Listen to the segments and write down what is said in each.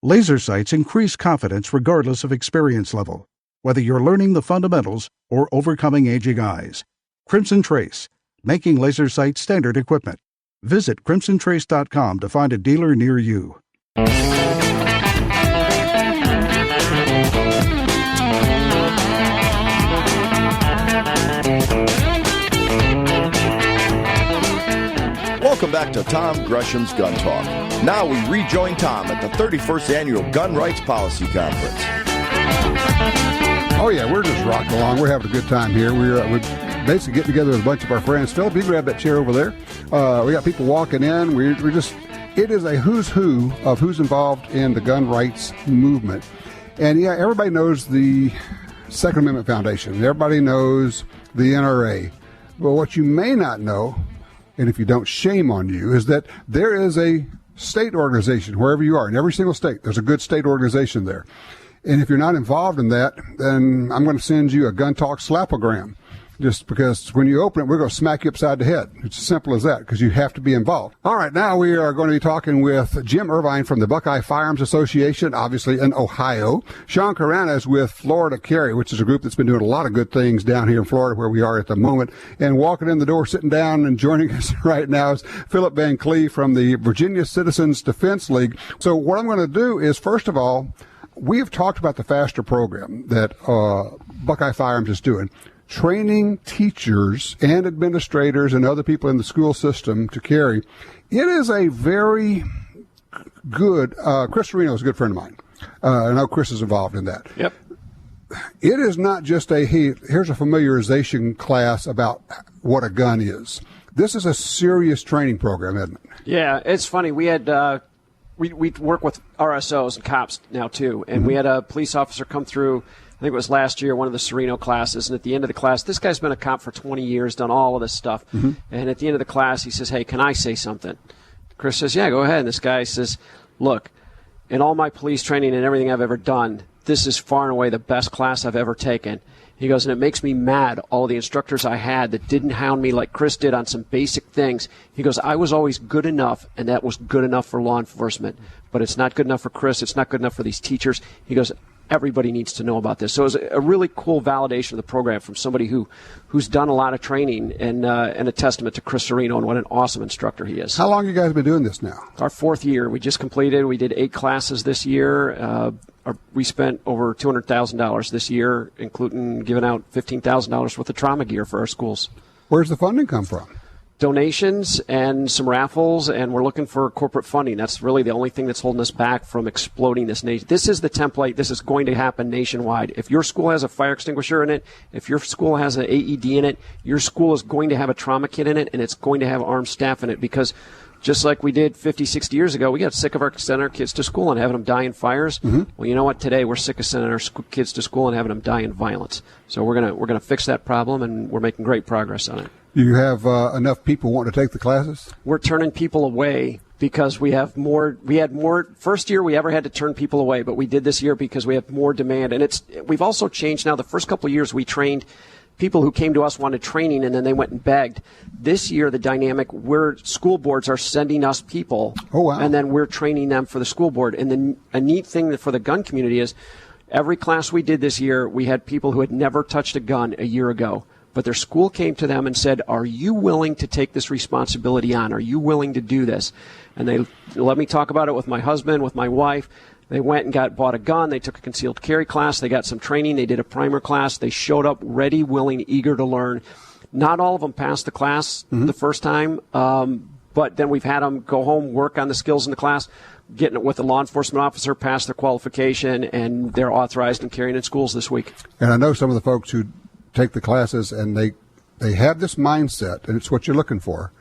Laser sights increase confidence regardless of experience level, whether you're learning the fundamentals or overcoming aging eyes. Crimson Trace, making laser sights standard equipment. Visit crimsontrace.com to find a dealer near you. Welcome back to Tom Gresham's Gun Talk. Now we rejoin Tom at the 31st Annual Gun Rights Policy Conference. Oh, yeah, we're just rocking along. We're having a good time here. We're basically getting together with a bunch of our friends. Phillip, you grab that chair over there. We got people walking in. It is a who's who of who's involved in the gun rights movement. And, yeah, everybody knows the Second Amendment Foundation. Everybody knows the NRA. But what you may not know, and if you don't, shame on you, is that there is a state organization wherever you are. In every single state, there's a good state organization there. And if you're not involved in that, then I'm going to send you a Gun Talk slapogram. Just because when you open it, we're going to smack you upside the head. It's as simple as that, because you have to be involved. All right, now we are going to be talking with Jim Irvine from the Buckeye Firearms Association, obviously in Ohio. Sean Carrana is with Florida Carry, which is a group that's been doing a lot of good things down here in Florida where we are at the moment. And walking in the door, sitting down and joining us right now is Phillip Van Cleave from the Virginia Citizens Defense League. So what I'm going to do is, first of all, we have talked about the FASTER program that Buckeye Firearms is doing, training teachers and administrators and other people in the school system to carry. It is a very good, Chris Serino is a good friend of mine. I know Chris is involved in that. Yep. It is not just here's a familiarization class about what a gun is. This is a serious training program, isn't it? Yeah, it's funny. We had, we work with RSOs and cops now too, and we had a police officer come through, I think it was last year, one of the Serino classes, and at the end of the class, this guy's been a cop for 20 years, done all of this stuff, and at the end of the class, he says, hey, can I say something? Chris says, yeah, go ahead, and this guy says, look, in all my police training and everything I've ever done, this is far and away the best class I've ever taken. He goes, and it makes me mad, all the instructors I had that didn't hound me like Chris did on some basic things. He goes, I was always good enough, and that was good enough for law enforcement. But it's not good enough for Chris. It's not good enough for these teachers. He goes, everybody needs to know about this. So it was a really cool validation of the program from somebody who's done a lot of training, and a testament to Chris Serino and what an awesome instructor he is. How long have you guys been doing this now? Our 4th year. We just completed. We did 8 classes this year. We spent over $200,000 this year, including giving out $15,000 worth of trauma gear for our schools. Where's the funding come from? Donations and some raffles, and we're looking for corporate funding. That's really the only thing that's holding us back from exploding this nation. This is the template. This is going to happen nationwide. If your school has a fire extinguisher in it, if your school has an AED in it, your school is going to have a trauma kit in it, and it's going to have armed staff in it, because just like we did 50, 60 years ago, we got sick of sending our kids to school and having them die in fires. Well, you know what? Today we're sick of sending our kids to school and having them die in violence. So we're gonna fix that problem, and we're making great progress on it. Do you have enough people wanting to take the classes? We're turning people away because we have more. We had more. First year we ever had to turn people away, but we did this year because we have more demand. And we've also changed now. The first couple of years we trained people who came to us, wanted training, and then they went and begged. This year the dynamic, where school boards are sending us people, and then we're training them for the school board. And a neat thing for the gun community is every class we did this year, we had people who had never touched a gun a year ago. But their school came to them and said, are you willing to take this responsibility on? Are you willing to do this? And they let me talk about it with my husband, with my wife. They went and bought a gun. They took a concealed carry class. They got some training. They did a primer class. They showed up ready, willing, eager to learn. Not all of them passed the class the first time, but then we've had them go home, work on the skills in the class, getting it with a law enforcement officer, pass their qualification, and they're authorized and carrying in schools this week. And I know some of the folks who take the classes, and they have this mindset, and it's what you're looking for.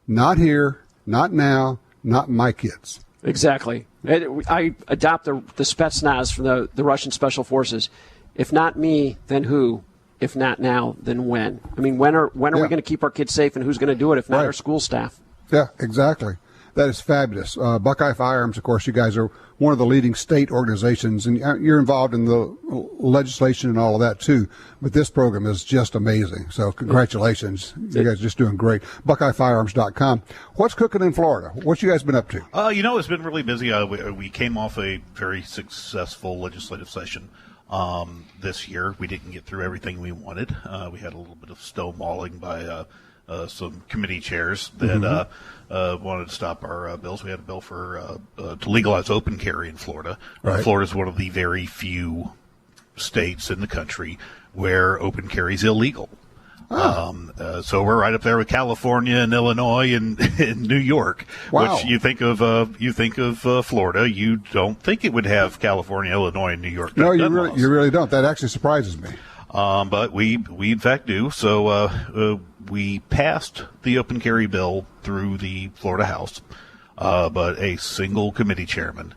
Not here, not now, not my kids. Exactly. I adopt the Spetsnaz from the Russian Special Forces. If not me, then who? If not now, then when? I mean, when are we going to keep our kids safe, and who's going to do it if not our school staff? Yeah, exactly. That is fabulous. Buckeye Firearms, of course, you guys are one of the leading state organizations, and you're involved in the legislation and all of that too. But this program is just amazing. So congratulations. You guys are just doing great. BuckeyeFirearms.com. What's cooking in Florida? What you guys been up to? It's been really busy. We came off a very successful legislative session. This year, we didn't get through everything we wanted. We had a little bit of stonewalling by some committee chairs that wanted to stop our bills. We had a bill for to legalize open carry in Florida. Right. Florida is one of the very few states in the country where open carry is illegal. So we're right up there with California and Illinois and New York. Wow. Which you think of Florida, you don't think it would have California, Illinois, and New York. No, you really don't. That actually surprises me. But we in fact do. So we passed the open carry bill through the Florida House, but a single committee chairman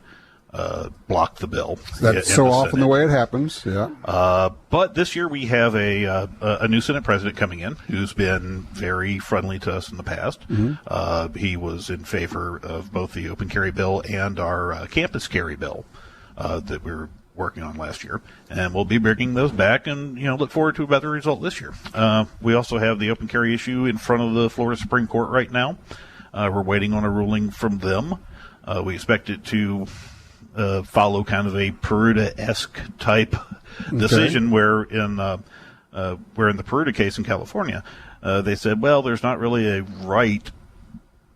blocked the bill. That's so often the way it happens. Yeah. But this year we have a new Senate president coming in who's been very friendly to us in the past. Mm-hmm. He was in favor of both the open carry bill and our campus carry bill that we were working on last year, and we'll be bringing those back and look forward to a better result this year. We also have the open carry issue in front of the Florida Supreme Court right now. We're waiting on a ruling from them. We expect it to follow kind of a Peruta-esque type decision where in the Peruta case in California, they said, well, there's not really a right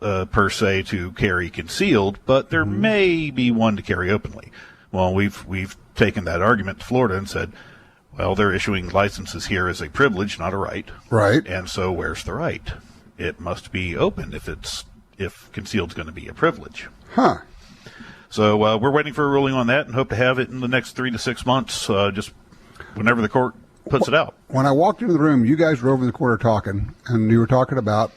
per se to carry concealed, but there may be one to carry openly. Well, we've taken that argument to Florida and said, well, they're issuing licenses here as a privilege, not a right. Right. And so where's the right? It must be open if concealed's going to be a privilege. Huh. So we're waiting for a ruling on that and hope to have it in the next 3 to 6 months, just whenever the court puts it out. When I walked into the room, you guys were over in the corner talking, and you were talking about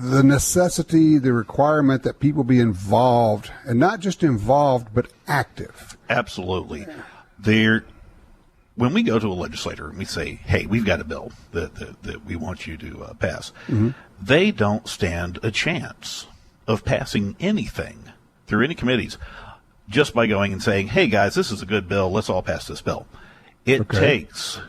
the necessity, the requirement that people be involved, and not just involved, but active. Absolutely. When we go to a legislator and we say, hey, we've got a bill that we want you to pass, they don't stand a chance of passing anything through any committees just by going and saying, hey, guys, this is a good bill. Let's all pass this bill. It takes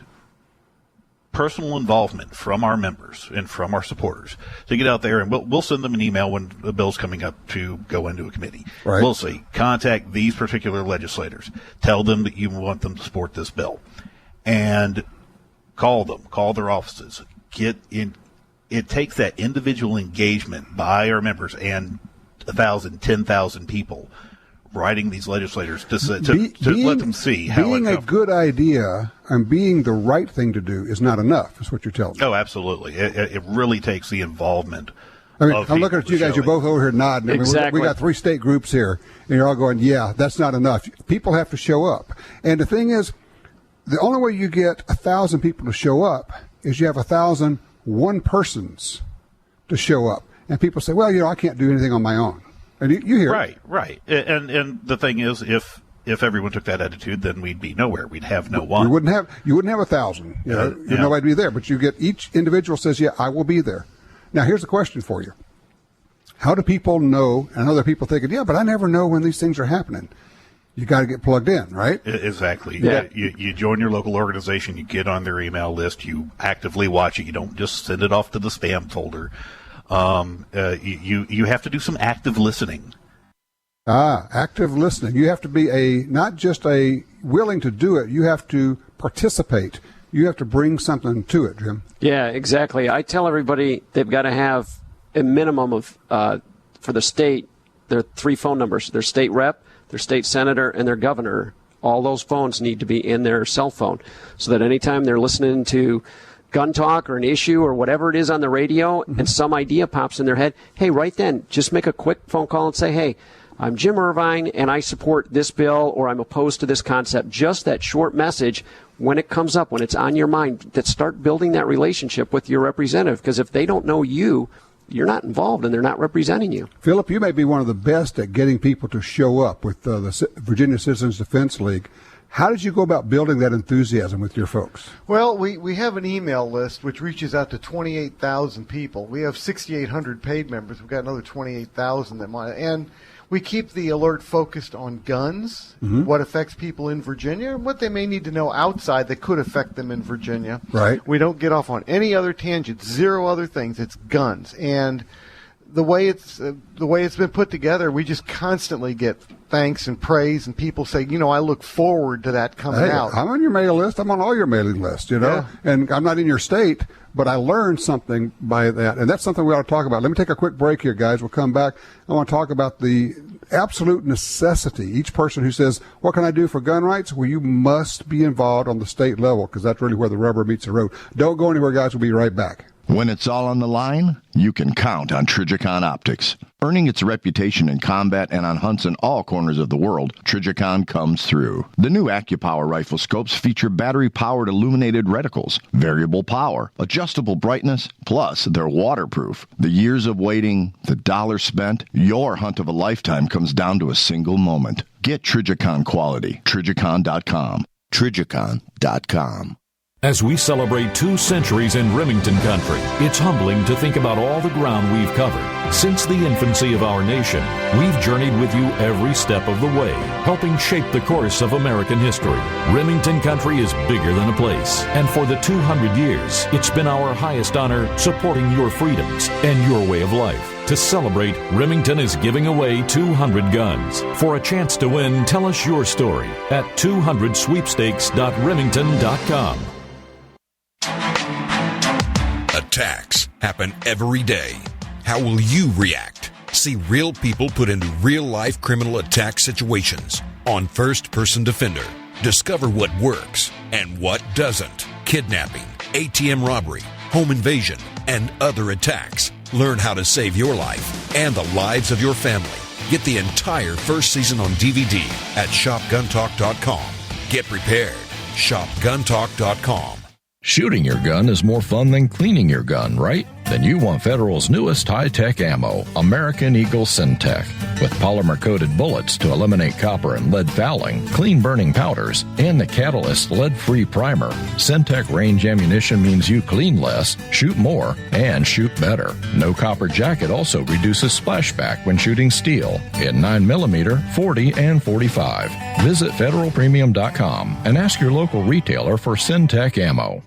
personal involvement from our members and from our supporters to get out there, and we'll send them an email when the bill's coming up to go into a committee. Right. We'll say, contact these particular legislators. Tell them that you want them to support this bill. And call them, call their offices. Get in. It takes that individual engagement by our members and 1,000, 10,000 people writing these legislators to let them see how being a good idea and being the right thing to do is not enough, is what you're telling me. Oh, absolutely. It really takes the involvement. I mean, I'm looking at you guys. You're both over here nodding. Exactly. We got 3 state groups here, and you're all going, yeah, that's not enough. People have to show up. And the thing is, the only way you get 1,000 people to show up is you have 1,000 one-persons to show up. And people say, well, I can't do anything on my own. And you hear it. Right. And the thing is, if everyone took that attitude, then we'd be nowhere. We'd have no one. You wouldn't have 1,000. Nobody be there. But you get each individual says, yeah, I will be there. Now, here's the question for you. How do people know? And other people thinking, yeah, but I never know when these things are happening. You got to get plugged in, right? Exactly. Yeah. You join your local organization. You get on their email list. You actively watch it. You don't just send it off to the spam folder. You have to do some active listening. Active listening. You have to be not just willing to do it. You have to participate. You have to bring something to it, Jim. Yeah, exactly. I tell everybody they've got to have a minimum of, for the state, their 3 phone numbers. Their state rep, their state senator, and their governor. All those phones need to be in their cell phone so that anytime they're listening to gun talk or an issue or whatever it is on the radio and some idea pops in their head, hey, right then, just make a quick phone call and say, hey, I'm Jim Irvine and I support this bill or I'm opposed to this concept. Just that short message when it comes up, when it's on your mind, that start building that relationship with your representative, because if they don't know you, you're not involved and they're not representing you. Phillip, you may be one of the best at getting people to show up with the Virginia Citizens Defense League. How did you go about building that enthusiasm with your folks? Well, we have an email list which reaches out to 28,000 people. We have 6,800 paid members. We've got another 28,000 that might, and we keep the alert focused on guns, what affects people in Virginia, and what they may need to know outside that could affect them in Virginia. Right. We don't get off on any other tangents, zero other things. It's guns. And the way it's been put together, we just constantly get thanks and praise, and people say, I look forward to that coming out. I'm on your mailing list. I'm on all your mailing lists, Yeah. And I'm not in your state, but I learned something by that, and that's something we ought to talk about. Let me take a quick break here, guys. We'll come back. I want to talk about the absolute necessity. Each person who says, what can I do for gun rights? Well, you must be involved on the state level, because that's really where the rubber meets the road. Don't go anywhere, guys. We'll be right back. When it's all on the line, you can count on Trijicon Optics. Earning its reputation in combat and on hunts in all corners of the world, Trijicon comes through. The new AccuPower rifle scopes feature battery-powered illuminated reticles, variable power, adjustable brightness, plus they're waterproof. The years of waiting, the dollars spent, your hunt of a lifetime comes down to a single moment. Get Trijicon quality. Trijicon.com. Trijicon.com. As we celebrate 2 centuries in Remington country, it's humbling to think about all the ground we've covered. Since the infancy of our nation, we've journeyed with you every step of the way, helping shape the course of American history. Remington country is bigger than a place, and for the 200 years, it's been our highest honor supporting your freedoms and your way of life. To celebrate, Remington is giving away 200 guns. For a chance to win, tell us your story at 200sweepstakes.remington.com. Attacks happen every day. How will you react? See real people put into real-life criminal attack situations on First Person Defender. Discover what works and what doesn't. Kidnapping, ATM robbery, home invasion, and other attacks. Learn how to save your life and the lives of your family. Get the entire first season on DVD at shopguntalk.com. Get prepared. Shopguntalk.com. Shooting your gun is more fun than cleaning your gun, right? Then you want Federal's newest high-tech ammo, American Eagle Syntech. With polymer-coated bullets to eliminate copper and lead fouling, clean burning powders, and the Catalyst lead-free primer, Syntech range ammunition means you clean less, shoot more, and shoot better. No copper jacket also reduces splashback when shooting steel in 9mm, 40, and 45. Visit federalpremium.com and ask your local retailer for Syntech ammo.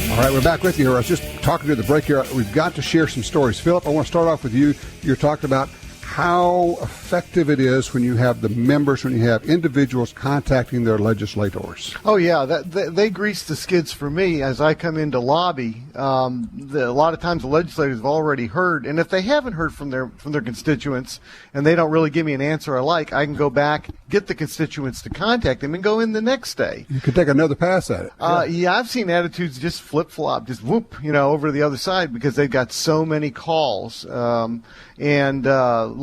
All right, we're back with you. I was just talking to the break here. We've got to share some stories. Phillip, I want to start off with you. You're talking about how effective it is when you have the members, when you have individuals contacting their legislators. Oh, yeah. They grease the skids for me as I come into lobby. A lot of times the legislators have already heard, and if they haven't heard from their constituents and they don't really give me an answer I like, I can go back, get the constituents to contact them, and go in the next day. You could take another pass at it. Yeah, I've seen attitudes just flip-flop, just whoop, over to the other side because they've got so many calls.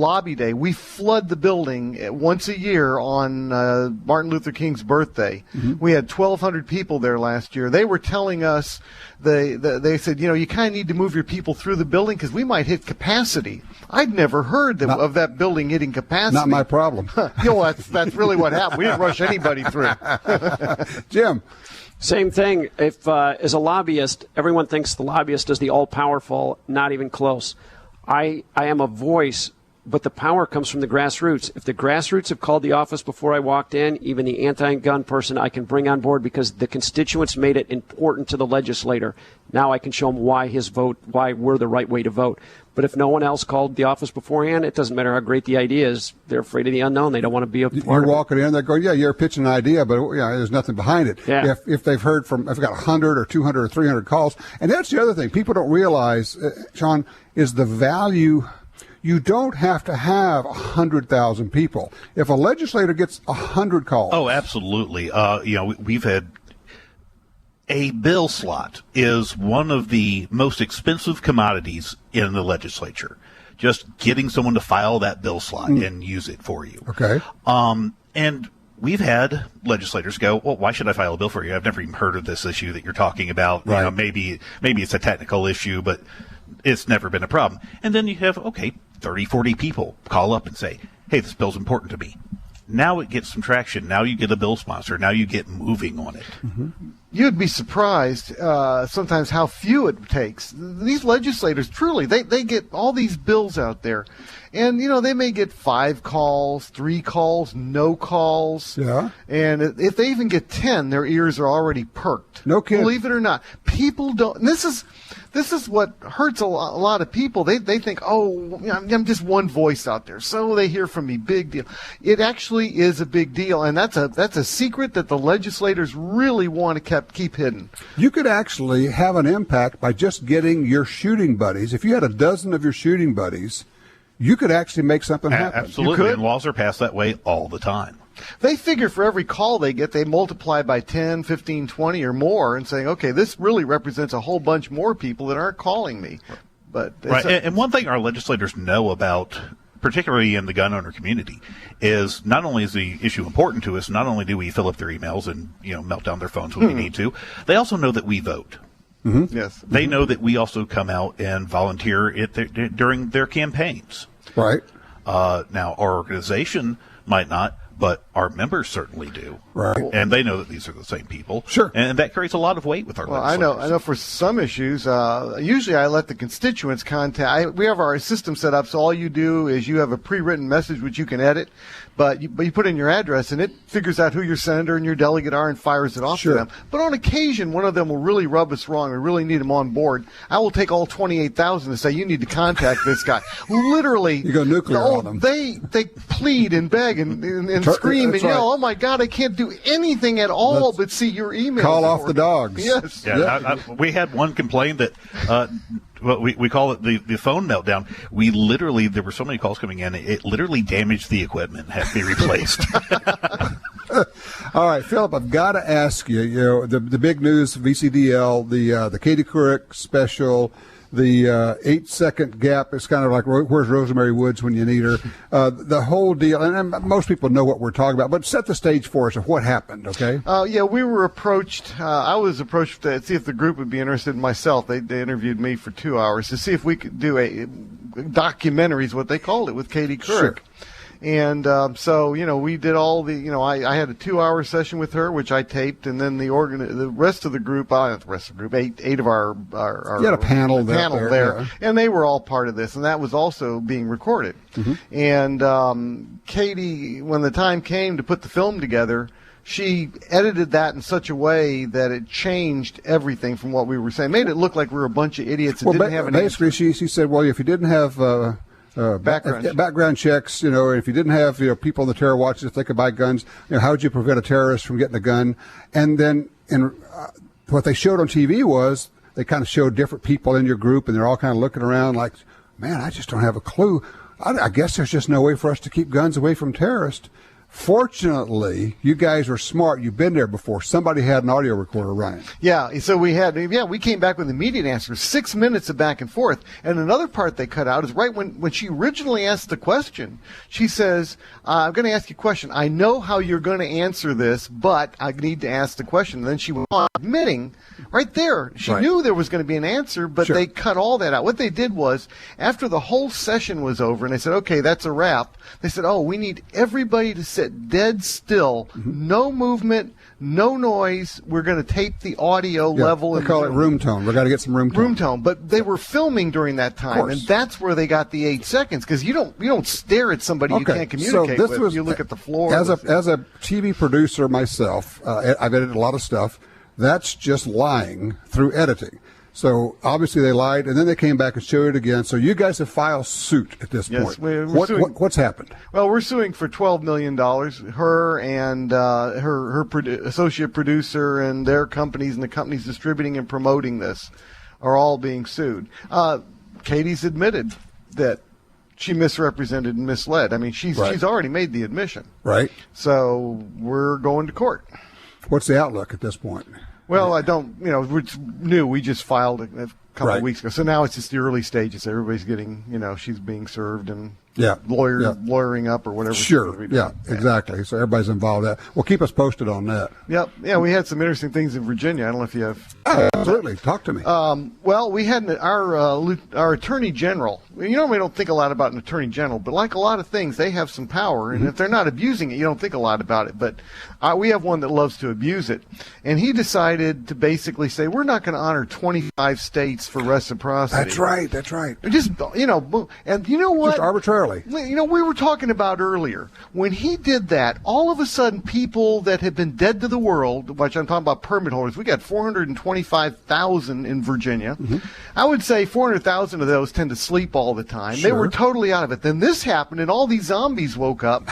Lobby day, we flood the building once a year on Martin Luther King's birthday. Mm-hmm. We had 1,200 people there last year. They were telling us, they said, you kind of need to move your people through the building because we might hit capacity. I'd never heard of that building hitting capacity. Not my problem. That's really what happened. We didn't rush anybody through. Jim. Same thing. If as a lobbyist, everyone thinks the lobbyist is the all-powerful, not even close. I am a voice, but the power comes from the grassroots. If the grassroots have called the office before I walked in, even the anti-gun person I can bring on board because the constituents made it important to the legislator. Now I can show them why we're the right way to vote. But if no one else called the office beforehand, it doesn't matter how great the idea is. They're afraid of the unknown. They don't want to be a part of it. You're walking in, they're going, yeah, you're pitching an idea, but there's nothing behind it. Yeah. If they've heard from, if they've got 100 or 200 or 300 calls. And that's the other thing people don't realize, Sean, is the value. You don't have to have 100,000 people. If a legislator gets 100 calls. Oh, absolutely. We've had a bill slot is one of the most expensive commodities in the legislature. Just getting someone to file that bill slot and use it for you. Okay. And we've had legislators go, well, why should I file a bill for you? I've never even heard of this issue that you're talking about. Right. Maybe it's a technical issue, but it's never been a problem. And then you have, 30, 40 people call up and say, hey, this bill's important to me. Now it gets some traction. Now you get a bill sponsor. Now you get moving on it. Mm-hmm. You'd be surprised sometimes how few it takes. These legislators, truly, they get all these bills out there. And, they may get 5 calls, 3 calls, no calls. Yeah. And if they even get 10, their ears are already perked. No kidding. Believe it or not. People don't. And this is what hurts a lot of people. They think, I'm just one voice out there. So they hear from me. Big deal. It actually is a big deal. And that's a secret that the legislators really want to keep hidden. You could actually have an impact by just getting your shooting buddies. If you had a dozen of your shooting buddies, you could actually make something happen. Absolutely, and laws are passed that way all the time. They figure for every call they get, they multiply by 10, 15, 20 or more and saying, okay, this really represents a whole bunch more people that aren't calling me. But right, and one thing our legislators know about, particularly in the gun owner community, is not only is the issue important to us, not only do we fill up their emails and melt down their phones when we need to, they also know that we vote. Mm-hmm. Yes. They know that we also come out and volunteer during their campaigns. Right. Now, our organization might not, but our members certainly do. Right. And they know that these are the same people. Sure. And that carries a lot of weight with our legislators. I know for some issues, usually I let the constituents contact. We have our system set up so all you do is you have a pre-written message which you can edit, but you put in your address and it figures out who your senator and your delegate are and fires it off to them. But on occasion, one of them will really rub us wrong. We really need them on board. I will take all 28,000 and say, you need to contact this guy. Literally. You go nuclear on them. They plead and beg and scream and yell, oh my God, I can't do anything at all but see your email. Call off the dogs. Yes. Yeah, we had one complain that we call it the phone meltdown. There were so many calls coming in, it literally damaged the equipment, had to be replaced. All right, Phillip, I've got to ask you, the big news, VCDL, the Katie Couric special, the 8-second gap is kind of like, where's Rosemary Woods when you need her? The whole deal, and most people know what we're talking about, but set the stage for us of what happened, okay? We were approached. I was approached to see if the group would be interested in myself. They interviewed me for 2 hours to see if we could do a documentary, is what they called it, with Katie Couric. Sure. And we did all the, I had a 2-hour session with her, which I taped, and then the rest of the group, 8 of our you had a panel there, yeah. And they were all part of this, and that was also being recorded. Mm-hmm. And Katie, when the time came to put the film together, she edited that in such a way that it changed everything from what we were saying, made it look like we were a bunch of idiots that didn't have an answer. Basically, she said, well, if you didn't have background checks, if you didn't have people on the terror watch if they could buy guns, how would you prevent a terrorist from getting a gun? And then what they showed on TV was they kind of showed different people in your group, and they're all kind of looking around like, man, I just don't have a clue. I guess there's just no way for us to keep guns away from terrorists. Fortunately, you guys are smart. You've been there before. Somebody had an audio recorder running. Yeah, so we came back with immediate answers, 6 minutes of back and forth. And another part they cut out is right when she originally asked the question, she says, I'm going to ask you a question. I know how you're going to answer this, but I need to ask the question. And then she went on admitting right there. She knew there was going to be an answer, but they cut all that out. What they did was, after the whole session was over and they said, okay, that's a wrap, they said, we need everybody to sit dead still, no movement, no noise. We're going to tape the audio level. They call it room tone. We've got to get some room tone. Room tone. But they were filming during that time, and that's where they got the 8 seconds, because you don't stare at somebody you can't communicate with. You look at the floor. As a TV producer myself, I've edited a lot of stuff. That's just lying through editing. So obviously they lied, and then they came back and showed it again. So you guys have filed suit at this point. What's happened? Well, we're suing for $12 million. Her and her associate producer and their companies and the companies distributing and promoting this are all being sued. Katie's admitted that she misrepresented and misled. I mean, she's already made the admission. Right. So we're going to court. What's the outlook at this point? Well, I don't, it's new. We just filed a couple of weeks ago. So now it's just the early stages. Everybody's getting, she's being served and lawyering up or whatever. Sure. Yeah, exactly. So everybody's involved in that. Well, keep us posted on that. Yep. Yeah, we had some interesting things in Virginia. I don't know if you have. Absolutely. Talk to me. Well, we had our attorney general. You normally don't think a lot about an attorney general, but like a lot of things, they have some power, and if they're not abusing it, you don't think a lot about it. But we have one that loves to abuse it, and he decided to basically say we're not going to honor 25 states for reciprocity. That's right. That's right. Just and you know what? Just arbitrarily. We were talking about earlier when he did that. All of a sudden, people that had been dead to the world, which I'm talking about permit holders, we got 425,000 in Virginia. I would say 400,000 of those tend to sleep all the time. Sure. They were totally out of it. Then this happened, and all these zombies woke up,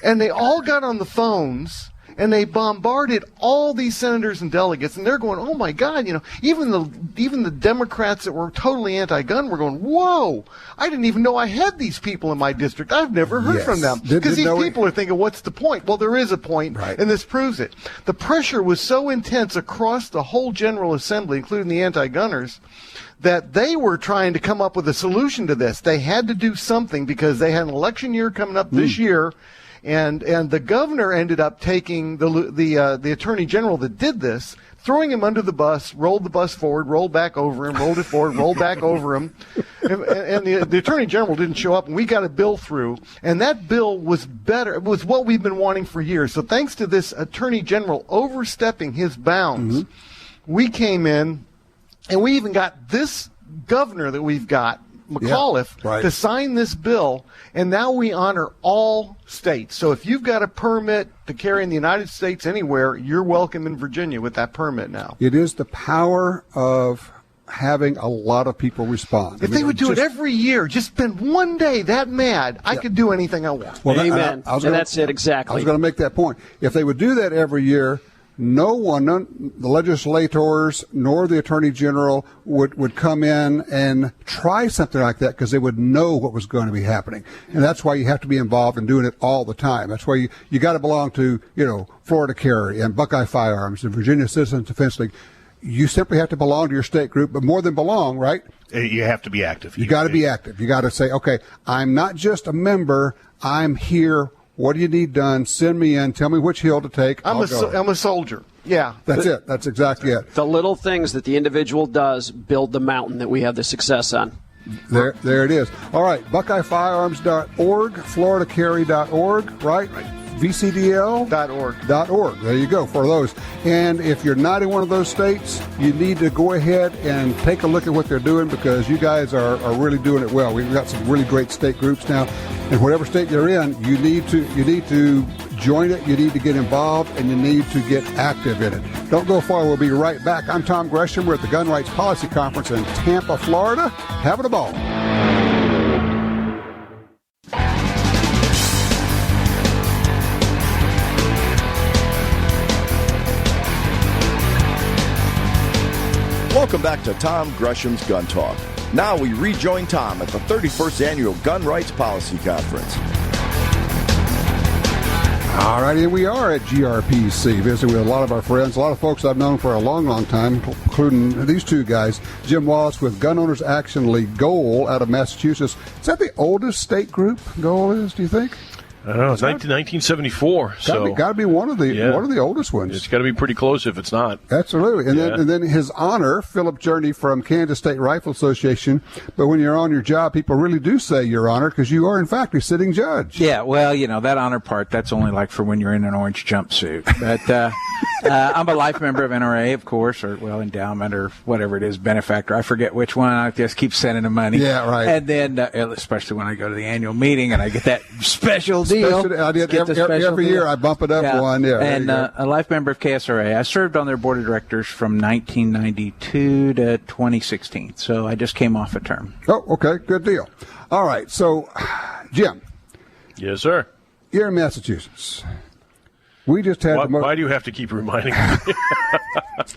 and they all got on the phones, and they bombarded all these senators and delegates, and they're going, "Oh my God!" Even the Democrats that were totally anti-gun were going, "Whoa! I didn't even know I had these people in my district. I've never heard from them." Because these people are thinking, "What's the point?" Well, there is a point, and this proves it. The pressure was so intense across the whole General Assembly, including the anti-gunners, that they were trying to come up with a solution to this. They had to do something because they had an election year coming up this year. And the governor ended up taking the attorney general that did this, throwing him under the bus, rolled the bus forward, rolled back over him, rolled it forward, rolled back over him. And the attorney general didn't show up, and we got a bill through. And that bill was better. It was what we've been wanting for years. So thanks to this attorney general overstepping his bounds, we came in, and we even got this governor that we've got, McAuliffe, to sign this bill, and now we honor all states. So if you've got a permit to carry in the United States anywhere, you're welcome in Virginia with that permit now. It is the power of having a lot of people respond. If they would do it every year, just spend one day that mad, I could do anything I want. Well, amen. And that's it exactly. I was going to make that point. If they would do that every year, none, the legislators nor the attorney general would come in and try something like that because they would know what was going to be happening. And that's why you have to be involved in doing it all the time. That's why you got to belong to, Florida Carry and Buckeye Firearms and Virginia Citizens Defense League. You simply have to belong to your state group, but more than belong, right? You have to be active. You got to be active. You got to say, okay, I'm not just a member, I'm here. What do you need done? Send me in. Tell me which hill to take. I'm a soldier. Yeah. That's it. That's exactly it. The little things that the individual does build the mountain that we have the success on. There it is. All right. BuckeyeFirearms.org, FloridaCarry.org, right? VCDL.org. There you go for those. And if you're not in one of those states, you need to go ahead and take a look at what they're doing because you guys are really doing it well. We've got some really great state groups now. And whatever state you're in, you need to join it, you need to get involved, and you need to get active in it. Don't go far. We'll be right back. I'm Tom Gresham. We're at the Gun Rights Policy Conference in Tampa, Florida. Having a ball. Welcome back to Tom Gresham's Gun Talk. Now we rejoin Tom at the 31st Annual Gun Rights Policy Conference. All right, here we are at GRPC, visiting with a lot of our friends, a lot of folks I've known for a long, long time, including these two guys. Jim Wallace with Gun Owners Action League, Goal, out of Massachusetts. Is that the oldest state group, Goal is, do you think? I don't know. It's 1974. Got to be one of the oldest ones. It's got to be pretty close if it's not. Absolutely. And then his honor, Phillip Journey from Kansas State Rifle Association. But when you're on your job, people really do say your honor because you are, in fact, a sitting judge. Yeah, well, that honor part, that's only like for when you're in an orange jumpsuit. But I'm a life member of NRA, of course, or, endowment or whatever it is, benefactor. I forget which one. I just keep sending them money. Yeah, right. And then, especially when I go to the annual meeting and I get that special deal. I did every year. I bump it up one. Yeah, and a life member of KSRA. I served on their board of directors from 1992 to 2016. So I just came off a term. Oh, okay. Good deal. All right. So, Jim. Yes, sir. You're in Massachusetts. We just had why do you have to keep reminding me?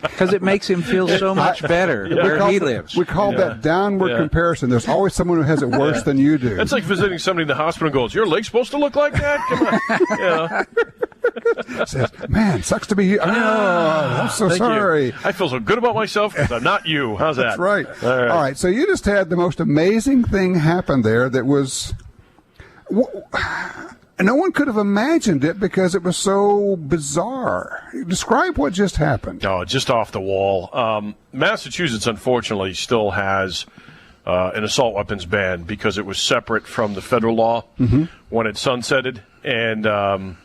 Because it makes him feel so much better where he lives. We call that downward comparison. There's always someone who has it worse than you do. That's like visiting somebody in the hospital and goes, your leg's supposed to look like that? Come on. Says, man, sucks to be you. I'm so sorry. I feel so good about myself because I'm not you. How's that? That's right. All right. So you just had the most amazing thing happen there that was, No one could have imagined it because it was so bizarre. Describe what just happened. Oh, just off the wall. Massachusetts, unfortunately, still has an assault weapons ban because it was separate from the federal law when it sunsetted. And,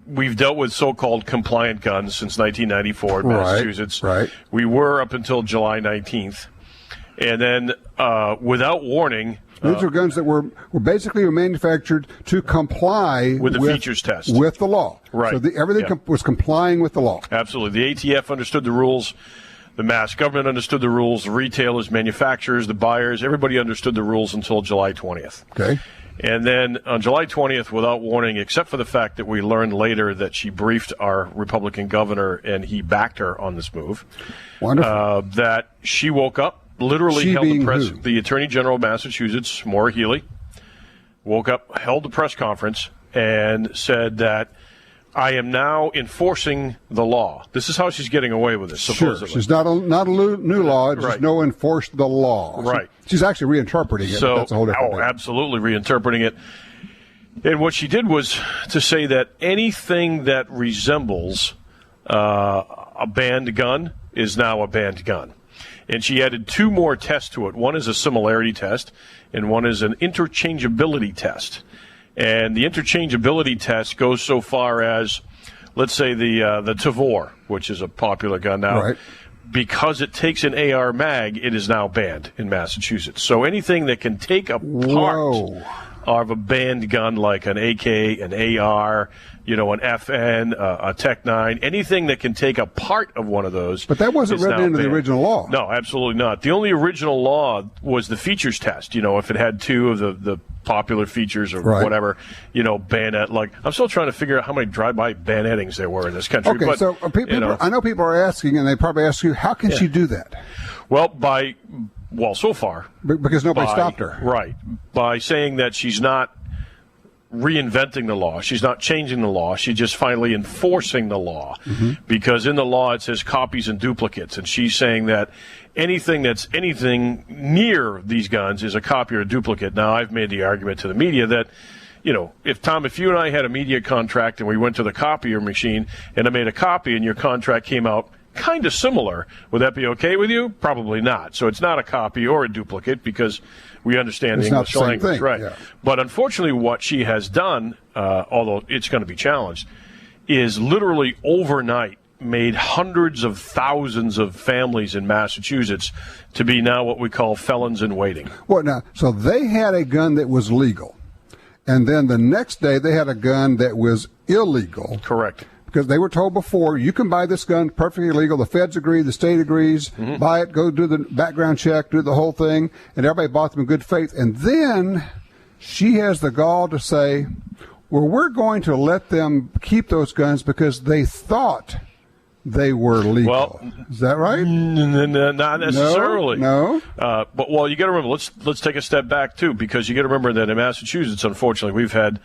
we've dealt with so-called compliant guns since 1994 in Massachusetts. Right. We were up until July 19th. And then, without warning... These are guns that were basically manufactured to comply with the features test. With the law. Right. So everything was complying with the law. Absolutely. The ATF understood the rules. The mass government understood the rules. The retailers, manufacturers, the buyers, everybody understood the rules until July 20th. Okay. And then on July 20th, without warning, except for the fact that we learned later that she briefed our Republican governor and he backed her on this move, that she woke up. Literally held the press. Who? The Attorney General of Massachusetts, Maura Healey, woke up, held the press conference, and said that I am now enforcing the law. This is how she's getting away with this, supposedly. Sure. She's not a new law. It's just no enforce the law. Right. She's actually reinterpreting it. So, that's a whole different thing. Absolutely reinterpreting it. And what she did was to say that anything that resembles a banned gun is now a banned gun. And she added two more tests to it. One is a similarity test, and one is an interchangeability test. And the interchangeability test goes so far as, let's say, the Tavor, which is a popular gun now. Right. Because it takes an AR mag, it is now banned in Massachusetts. So anything that can take a part of a banned gun, like an AK, an AR, an FN, a Tech 9, anything that can take a part of one of those. But that wasn't written into the original law. No, absolutely not. The only original law was the features test. If it had two of the popular features or whatever, bayonet. Like, I'm still trying to figure out how many drive-by bayonettings there were in this country. Okay, but, so I know people are asking, and they probably ask you, how can she do that? Well, so far. Because nobody stopped her. Right. By saying that she's not reinventing the law. She's not changing the law. She's just finally enforcing the law. Because in the law it says copies and duplicates. And she's saying that anything that's anything near these guns is a copy or a duplicate. Now, I've made the argument to the media that, if you and I had a media contract and we went to the copier machine and I made a copy and your contract came out kind of similar, would that be okay with you? Probably not. So it's not a copy or a duplicate because we understand the English language. Right. Yeah. But unfortunately, what she has done, although it's going to be challenged, is literally overnight made hundreds of thousands of families in Massachusetts to be now what we call felons in waiting. Well, now, so they had a gun that was legal, and then the next day they had a gun that was illegal. Correct. Because they were told before, you can buy this gun perfectly legal. The feds agree, the state agrees, buy it, go do the background check, do the whole thing, and everybody bought them in good faith. And then she has the gall to say, well, we're going to let them keep those guns because they thought they were legal. Well, is that right? Not necessarily. No. But you got to remember. Let's take a step back too, because you got to remember that in Massachusetts, unfortunately, we've had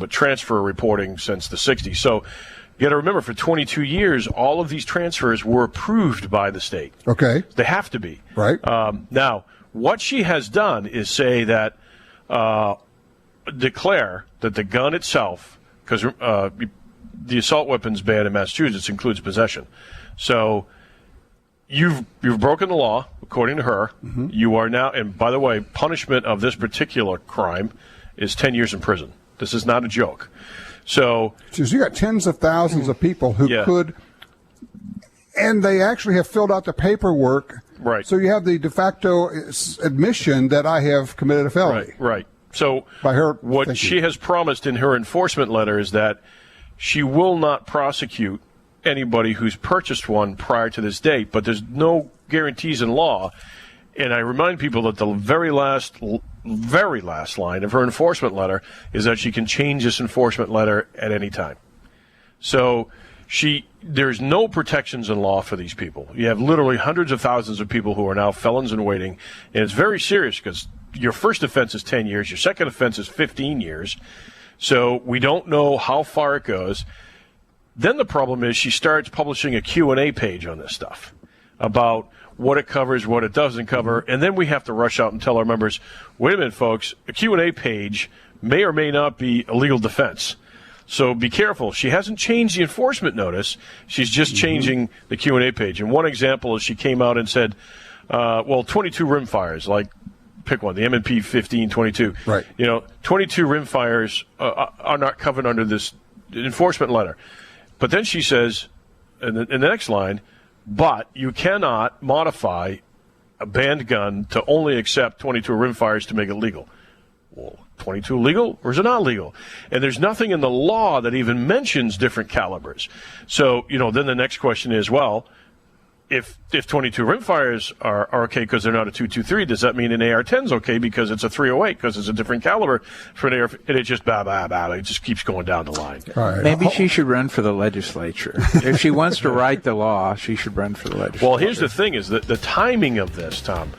transfer reporting since the 60s. So you got to remember, for 22 years, all of these transfers were approved by the state. Okay. They have to be. Right. Now, what she has done is say that, declare that the gun itself, because the assault weapons ban in Massachusetts includes possession. So you've broken the law, according to her. You are now, and by the way, punishment of this particular crime is 10 years in prison. This is not a joke. So you got tens of thousands of people who could, and they actually have filled out the paperwork. Right. So you have the de facto admission that I have committed a felony. Right. So by her, what she has promised in her enforcement letter is that she will not prosecute anybody who's purchased one prior to this date, but there's no guarantees in law. And I remind people that the very last line of her enforcement letter is that she can change this enforcement letter at any time. So there's no protections in law for these people. You have literally hundreds of thousands of people who are now felons in waiting, and it's very serious because your first offense is 10 years, your second offense is 15 years. So we don't know how far it goes. Then the problem is she starts publishing a Q&A page on this stuff about what it covers, what it doesn't cover, and then we have to rush out and tell our members, wait a minute, folks, a Q&A page may or may not be a legal defense. So be careful. She hasn't changed the enforcement notice. She's just changing the Q&A page. And one example is she came out and said, 22 rimfires, like pick one, the M&P 1522. Right. 22 rimfires are not covered under this enforcement letter. But then she says, in the next line, but you cannot modify a banned gun to only accept 22 rimfires to make it legal. Well, 22 legal or is it not legal? And there's nothing in the law that even mentions different calibers. So, then the next question is, well, if 22 rimfires are okay because they're not a 223, does that mean an AR-10 is okay because it's a 308 because it's a different caliber for an AR? And it just it just keeps going down the line. Right. Maybe she should run for the legislature. If she wants to write the law, she should run for the legislature. Well, here's the thing: is that the timing of this, Tom,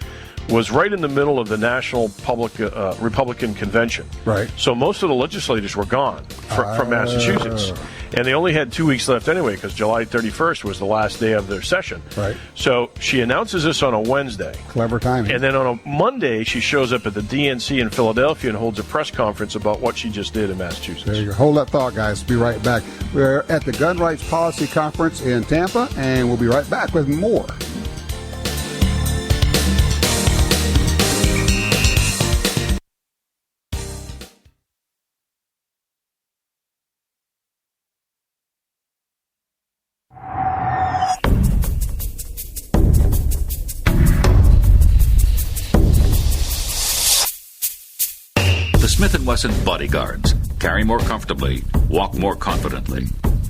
was right in the middle of the National Republican Convention. Right. So most of the legislators were gone from Massachusetts. And they only had 2 weeks left anyway because July 31st was the last day of their session. Right. So she announces this on a Wednesday. Clever timing. And then on a Monday, she shows up at the DNC in Philadelphia and holds a press conference about what she just did in Massachusetts. There you go. Hold that thought, guys. Be right back. We're at the Gun Rights Policy Conference in Tampa, and we'll be right back with more. Smith & Wesson Bodyguards. Carry more comfortably, walk more confidently.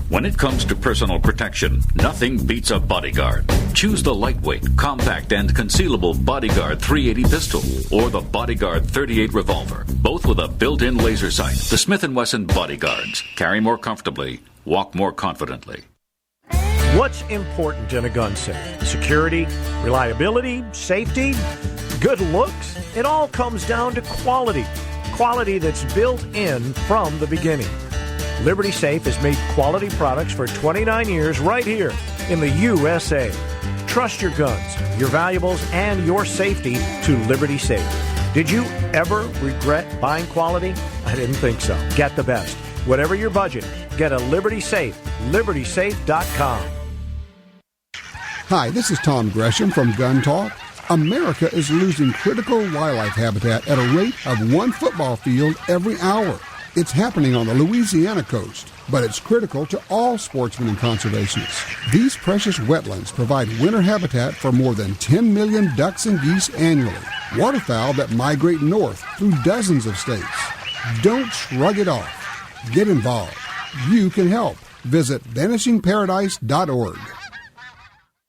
When it comes to personal protection, nothing beats a Bodyguard. Choose the lightweight, compact, and concealable Bodyguard 380 pistol or the Bodyguard 38 revolver, both with a built-in laser sight. The Smith & Wesson Bodyguards. Carry more comfortably, walk more confidently. What's important in a gun safe? Security, reliability, safety, good looks? It all comes down to quality. Quality that's built in from the beginning. Liberty Safe has made quality products for 29 years right here in the USA. Trust your guns, your valuables, and your safety to Liberty Safe. Did you ever regret buying quality? I didn't think so. Get the best. Whatever your budget, get a Liberty Safe. LibertySafe.com. Hi, this is Tom Gresham from Gun Talk. America is losing critical wildlife habitat at a rate of 1 football field every hour. It's happening on the Louisiana coast, but it's critical to all sportsmen and conservationists. These precious wetlands provide winter habitat for more than 10 million ducks and geese annually, waterfowl that migrate north through dozens of states. Don't shrug it off. Get involved. You can help. Visit vanishingparadise.org.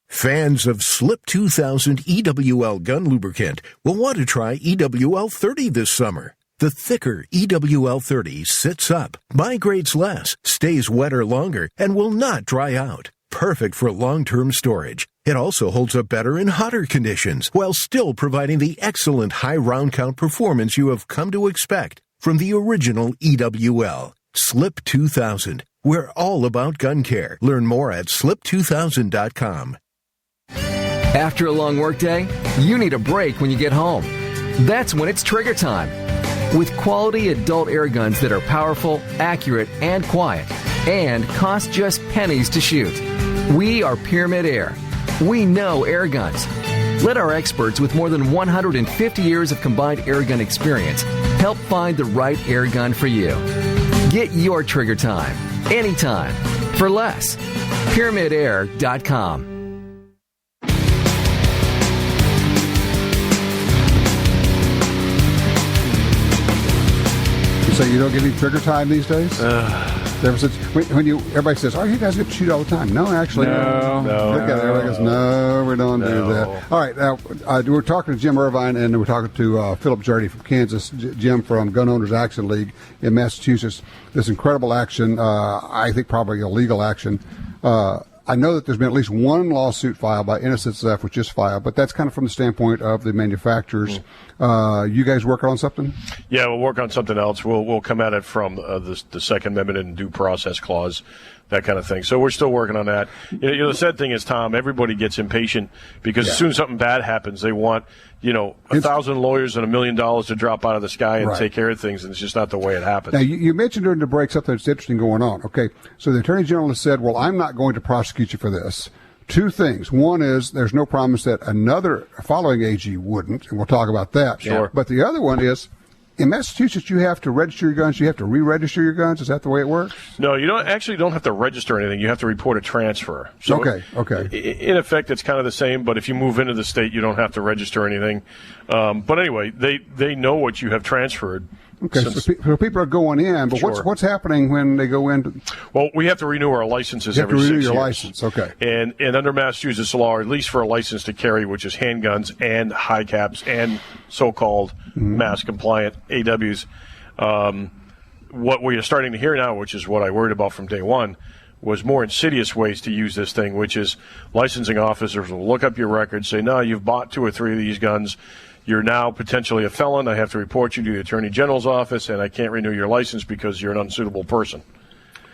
Fans of Slip 2000 EWL gun lubricant will want to try EWL 30 this summer. The thicker EWL 30 sits up, migrates less, stays wetter longer, and will not dry out. Perfect for long-term storage. It also holds up better in hotter conditions while still providing the excellent high round count performance you have come to expect from the original EWL. Slip 2000. We're all about gun care. Learn more at slip2000.com. After a long workday, you need a break when you get home. That's when it's trigger time. With quality adult air guns that are powerful, accurate, and quiet, and cost just pennies to shoot. We are Pyramid Air. We know air guns. Let our experts with more than 150 years of combined air gun experience help find the right air gun for you. Get your trigger time, anytime, for less. PyramidAir.com. So you don't get any trigger time these days? Ever since when everybody says, "Oh, you guys get to shoot all the time." No, actually, no. Look at it. Everybody goes, "No, we don't do that." All right, now we're talking to Jim Irvine, and we're talking to Phillip Jardy from Kansas. Jim from Gun Owners Action League in Massachusetts. This incredible action, I think probably illegal action. I know that there's been at least one lawsuit filed by NSSF, which is filed, but that's kind of from the standpoint of the manufacturers. You guys working on something? Yeah, we'll work on something else. We'll come at it from the Second Amendment and due process clause that kind of thing. So we're still working on that. You know, the sad thing is, Tom, everybody gets impatient because as soon as something bad happens, they want, 1,000 lawyers and $1 million to drop out of the sky and take care of things, and it's just not the way it happens. Now, you mentioned during the break something that's interesting going on. Okay, so the Attorney General has said, well, I'm not going to prosecute you for this. Two things. One is there's no promise that another following AG wouldn't, and we'll talk about that. Sure. But the other one is, in Massachusetts, you have to register your guns. You have to re-register your guns. Is that the way it works? No, you don't have to register anything. You have to report a transfer. So okay. In effect, it's kind of the same, but if you move into the state, you don't have to register anything. But anyway, they know what you have transferred. Okay, so people are going in, but what's happening when they go in? Well, we have to renew our licenses every 6 years. You have to renew your license, okay. And under Massachusetts law, at least for a license to carry, which is handguns and high caps and so-called mass-compliant AWs, what we are starting to hear now, which is what I worried about from day one, was more insidious ways to use this thing, which is licensing officers will look up your records, say, no, you've bought 2 or 3 of these guns. You're now potentially a felon. I have to report you to the Attorney General's office, and I can't renew your license because you're an unsuitable person.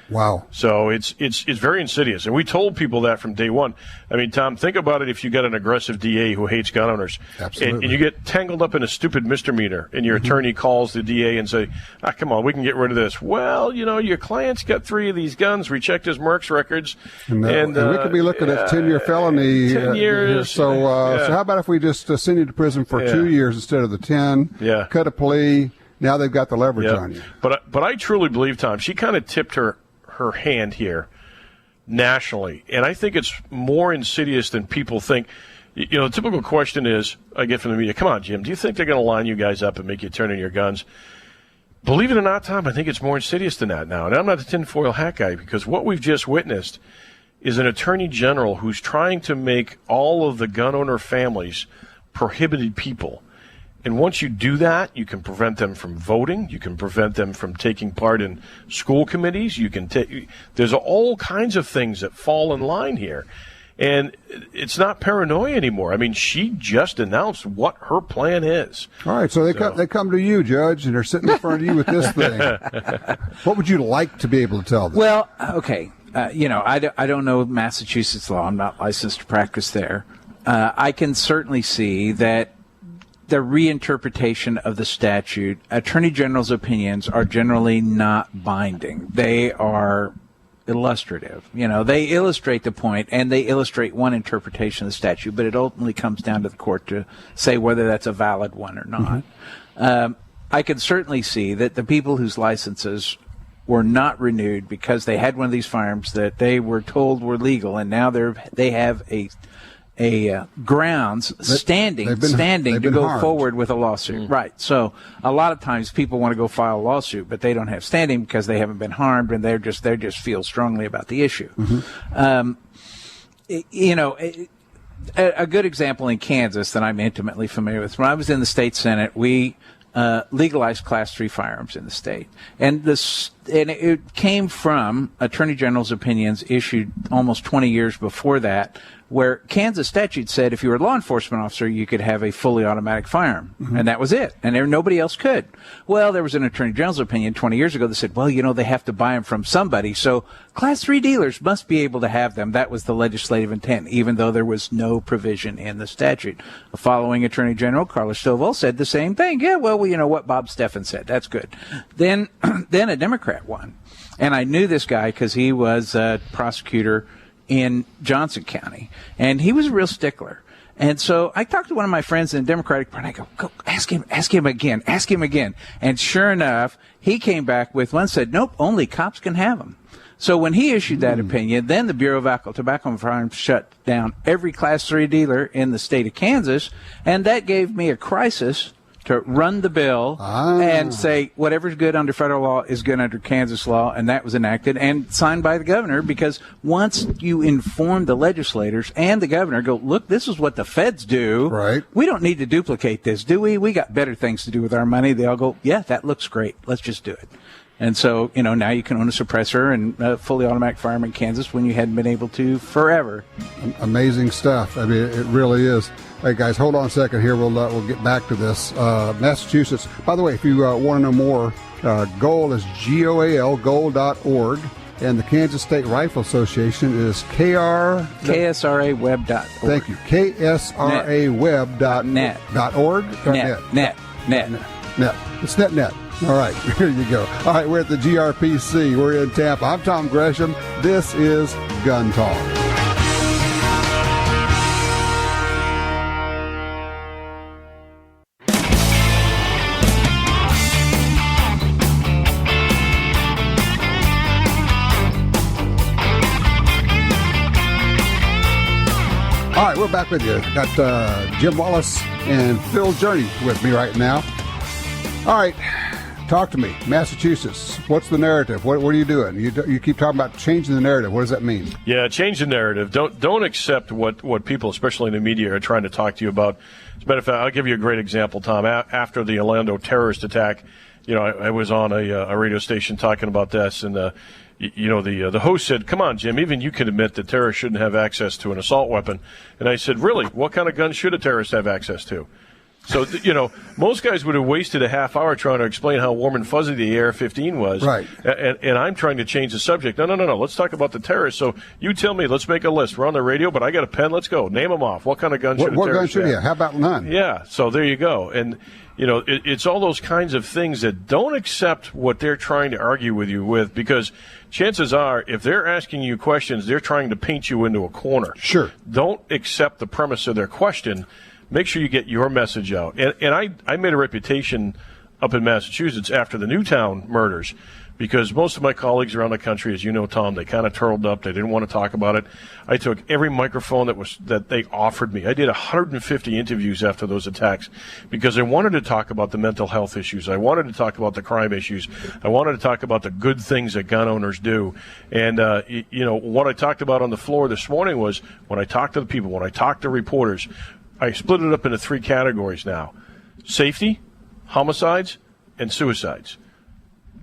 Wow. So it's very insidious. And we told people that from day one. I mean, Tom, think about it if you got an aggressive DA who hates gun owners. Absolutely. And you get tangled up in a stupid misdemeanor, and your attorney calls the DA and say, come on, we can get rid of this. Well, your client's got 3 of these guns. We checked his Mercs records. And we could be looking at 10-year felony. 10 years. So how about if we just send you to prison for 2 years instead of the 10? Yeah. Cut a plea. Now they've got the leverage on you. But I truly believe, Tom, she kind of tipped her hand here nationally, and I think it's more insidious than people think. The typical question is I get from the media, come on, Jim, do you think they're going to line you guys up and make you turn in your guns? Believe it or not, Tom, I think it's more insidious than that now. And I'm not a tinfoil hat guy, because what we've just witnessed is an attorney general who's trying to make all of the gun owner families prohibited people. And once you do that, you can prevent them from voting. You can prevent them from taking part in school committees. There's all kinds of things that fall in line here. And it's not paranoia anymore. I mean, she just announced what her plan is. All right, so they come to you, Judge, and they're sitting in front of you with this thing. What would you like to be able to tell them? Well, okay. I don't know Massachusetts law. I'm not licensed to practice there. I can certainly see that the reinterpretation of the statute, Attorney General's opinions are generally not binding. They are illustrative. They illustrate the point, and they illustrate one interpretation of the statute, but it ultimately comes down to the court to say whether that's a valid one or not. I can certainly see that the people whose licenses were not renewed because they had one of these firearms that they were told were legal, and now they have a grounds standing to go harmed. forward with a lawsuit. Right. So a lot of times people want to go file a lawsuit, but they don't have standing because they haven't been harmed, and they just feel strongly about the issue. A good example in Kansas that I'm intimately familiar with. When I was in the state Senate, we legalized Class 3 firearms in the state, and it came from Attorney General's opinions issued almost 20 years before that, where Kansas statute said if you were a law enforcement officer, you could have a fully automatic firearm, and that was it, and nobody else could. Well, there was an Attorney General's opinion 20 years ago that said, well, they have to buy them from somebody, so Class 3 dealers must be able to have them. That was the legislative intent, even though there was no provision in the statute. The following Attorney General, Carla Stovall, said the same thing. Yeah, well, what Bob Steffen said. That's good. Then a Democrat won, and I knew this guy because he was a prosecutor in Johnson County, and he was a real stickler. And so I talked to one of my friends in the Democratic Party, and I go, ask him again. And sure enough, he came back with one, said, nope, only cops can have them. So when he issued that opinion, then the Bureau of Tobacco and Firearms shut down every Class 3 dealer in the state of Kansas, and that gave me a crisis to run the bill and say whatever's good under federal law is good under Kansas law, and that was enacted and signed by the governor, because once you inform the legislators and the governor, go, look, this is what the feds do. Right. We don't need to duplicate this, do we? We got better things to do with our money. They all go, yeah, that looks great. Let's just do it. And so, now you can own a suppressor and a fully automatic firearm in Kansas when you hadn't been able to forever. Amazing stuff. I mean, it really is. Hey, guys, hold on a second here. We'll get back to this. Massachusetts, by the way, if you want to know more, GOAL is GOAL, goal.org. And the Kansas State Rifle Association is KSRAweb.org. Thank you. KSRAweb.net. .org? Net. It's net. All right, here you go. All right, we're at the GRPC. We're in Tampa. I'm Tom Gresham. This is Gun Talk. All right, we're back with you. Got Jim Wallace and Phil Journey with me right now. All right, talk to me. Massachusetts, what's the narrative? What are you doing? You keep talking about changing the narrative. What does that mean? Yeah, change the narrative. Don't accept what people, especially in the media, are trying to talk to you about. As a matter of fact, I'll give you a great example, Tom. After the Orlando terrorist attack, I was on a radio station talking about this, and the host said, "Come on, Jim, even you can admit that terrorists shouldn't have access to an assault weapon." And I said, "Really? What kind of gun should a terrorist have access to?" So, most guys would have wasted a half hour trying to explain how warm and fuzzy the AR-15 was. Right. And I'm trying to change the subject. No. Let's talk about the terrorists. So you tell me, let's make a list. We're on the radio, but I got a pen. Let's go. Name them off. What kind of gun should a terrorist have? What gun should he have? How about none? Yeah. So there you go. And, it's all those kinds of things that don't accept what they're trying to argue with you with, because chances are, if they're asking you questions, they're trying to paint you into a corner. Sure. Don't accept the premise of their question. Make sure you get your message out. And I made a reputation up in Massachusetts after the Newtown murders, because most of my colleagues around the country, as you know, Tom, they kind of turtled up. They didn't want to talk about it. I took every microphone that they offered me. I did 150 interviews after those attacks because I wanted to talk about the mental health issues. I wanted to talk about the crime issues. I wanted to talk about the good things that gun owners do. And, what I talked about on the floor this morning was when I talked to the people, when I talked to reporters, I split it up into 3 categories now: safety, homicides, and suicides.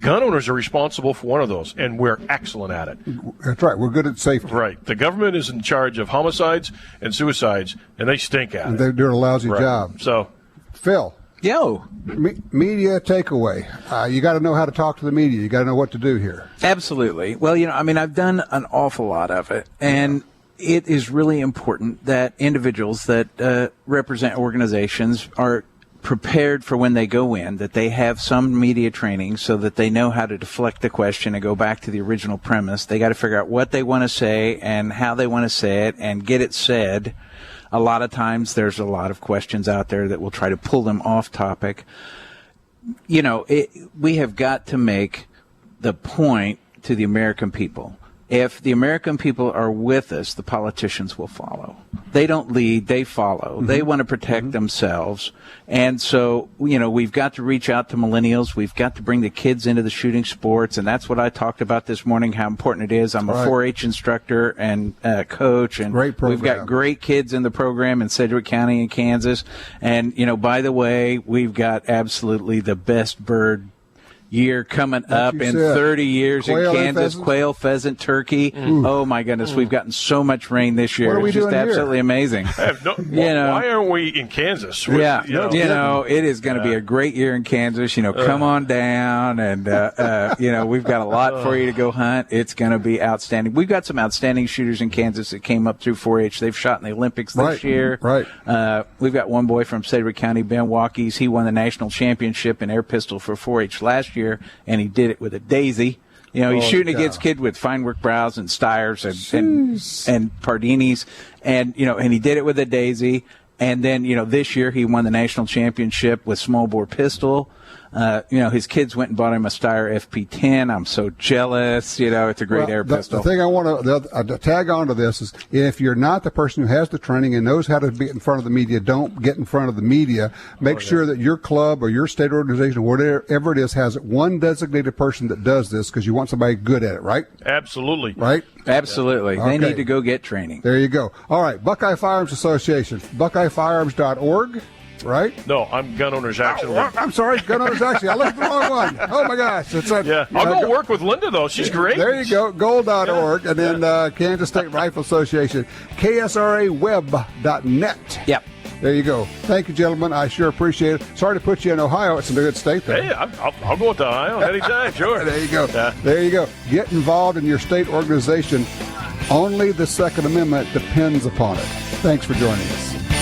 Gun owners are responsible for one of those, and we're excellent at it. That's right. We're good at safety. Right. The government is in charge of homicides and suicides, and they stink at it. And they're doing a lousy right. job. So, Phil. Yo. Media takeaway. You got to know how to talk to the media. You got to know what to do here. Absolutely. Well, I've done an awful lot of it, and it is really important that individuals that represent organizations are prepared for when they go in, that they have some media training so that they know how to deflect the question and go back to the original premise. They got to figure out what they want to say and how they want to say it and get it said. A lot of times there's a lot of questions out there that will try to pull them off topic. We have got to make the point to the American people. If the American people are with us, the politicians will follow. They don't lead, they follow. Mm-hmm. They want to protect themselves. And so, we've got to reach out to millennials. We've got to bring the kids into the shooting sports. And that's what I talked about this morning, how important it is. I'm a 4-H instructor and coach. And great program. We've got great kids in the program in Sedgwick County in Kansas. And, by the way, we've got absolutely the best bird year coming up in 30 years quail in Kansas. Quail, pheasant, turkey. Oh my goodness, we've gotten so much rain this year. What are we it's just doing absolutely here? Amazing. Why aren't we in Kansas? It is going to be a great year in Kansas. Come on down, and we've got a lot for you to go hunt. It's going to be outstanding. We've got some outstanding shooters in Kansas that came up through 4-H. They've shot in the Olympics this year. Right. We've got one boy from Sedgwick County, Ben Walkies. He won the national championship in air pistol for 4-H last year. And he did it with a daisy. He's shooting against kids with fine work brows and Steyrs and Pardinis, and he did it with a daisy. And then this year he won the national championship with small bore pistol. His kids went and bought him a Steyr FP10. I'm so jealous. It's a great air pistol. The thing I want to tag on to this is, if you're not the person who has the training and knows how to be in front of the media, don't get in front of the media. Make sure that your club or your state organization, whatever it is, has one designated person that does this, because you want somebody good at it, right? Absolutely. Right? Absolutely. Yeah. They Okay. need to go get training. There you go. All right. Buckeye Firearms Association, buckeyefirearms.org. Right? No, I'm Gun Owners Action. I'm sorry, Gun Owners Action. I looked at the wrong one. Oh, my gosh. I'll go work with Linda, though. She's great. There you go. Gold.org. And then Kansas State Rifle Association, KSRAweb.net. Yep. There you go. Thank you, gentlemen. I sure appreciate it. Sorry to put you in Ohio. It's a good state there. Hey, I'll go to Ohio anytime, sure. There you go. There you go. Get involved in your state organization. Only the Second Amendment depends upon it. Thanks for joining us.